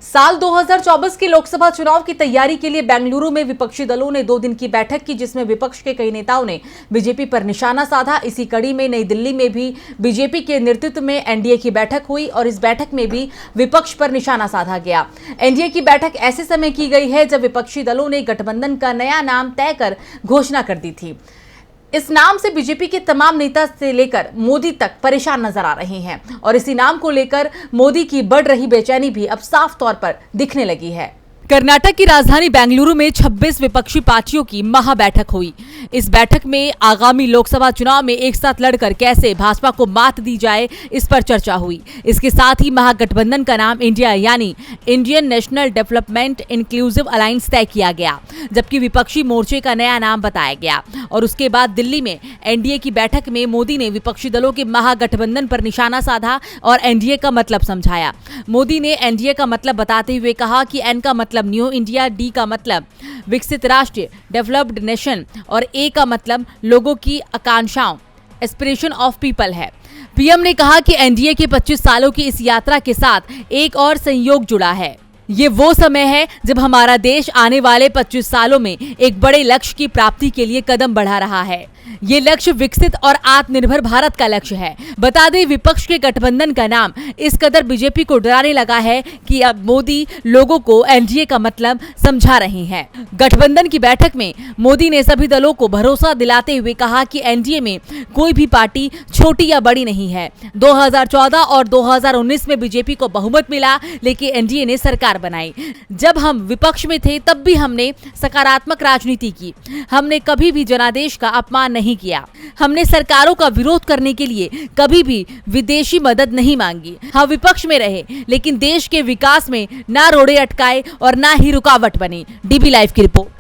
साल 2024 के लोकसभा चुनाव की तैयारी के लिए बेंगलुरु में विपक्षी दलों ने 2 दिन की बैठक की, जिसमें विपक्ष के कई नेताओं ने बीजेपी पर निशाना साधा। इसी कड़ी में नई दिल्ली में भी बीजेपी के नेतृत्व में एनडीए की बैठक हुई और इस बैठक में भी विपक्ष पर निशाना साधा गया। एनडीए की बैठक ऐसे समय की गई है जब विपक्षी दलों ने गठबंधन का नया नाम तय कर घोषणा कर दी थी। इस नाम से बीजेपी के तमाम नेता से लेकर मोदी तक परेशान नजर आ रहे हैं और इसी नाम को लेकर मोदी की बढ़ रही बेचैनी भी अब साफ तौर पर दिखने लगी है। कर्नाटक की राजधानी बेंगलुरु में 26 विपक्षी पार्टियों की महा बैठक हुई। इस बैठक में आगामी लोकसभा चुनाव में एक साथ लड़कर कैसे भाजपा को मात दी जाए, इस पर चर्चा हुई। इसके साथ ही महागठबंधन का नाम इंडिया यानी Indian national development inclusive alliance तय किया गया, जबकि विपक्षी मोर्चे का नया नाम बताया गया। और उसके बाद दिल्ली में एनडीए की बैठक में मोदी ने विपक्षी दलों के महागठबंधन पर निशाना साधा और एनडीए का मतलब समझाया। मोदी ने एनडीए का मतलब बताते हुए कहा कि एन का मतलब न्यू इंडिया, डी का मतलब विकसित राष्ट्र डेवलप्ड नेशन और ए का मतलब लोगों की आकांक्षाओं एस्पिरेशन ऑफ पीपल है। पीएम ने कहा कि एनडीए के 25 सालों की इस यात्रा के साथ एक और संयोग जुड़ा है। ये वो समय है जब हमारा देश आने वाले 25 सालों में एक बड़े लक्ष्य की प्राप्ति के लिए कदम बढ़ा रहा है। ये लक्ष्य विकसित और आत्मनिर्भर भारत का लक्ष्य है। बता दें, विपक्ष के गठबंधन का नाम इस कदर बीजेपी को डराने लगा है कि अब मोदी लोगों को एनडीए का मतलब समझा रहे हैं। गठबंधन की बैठक में मोदी ने सभी दलों को भरोसा दिलाते हुए कहा कि एनडीए में कोई भी पार्टी छोटी या बड़ी नहीं है। 2014 और 2019 में बीजेपी को बहुमत मिला, लेकिन एनडीए ने सरकार बनाई। जब हम विपक्ष में थे तब भी हमने सकारात्मक राजनीति की। हमने कभी भी जनादेश का अपमान नहीं किया। हमने सरकारों का विरोध करने के लिए कभी भी विदेशी मदद नहीं मांगी। हम विपक्ष में रहे, लेकिन देश के विकास में ना रोड़े अटकाए और ना ही रुकावट बनी। डीबी लाइव की रिपोर्ट।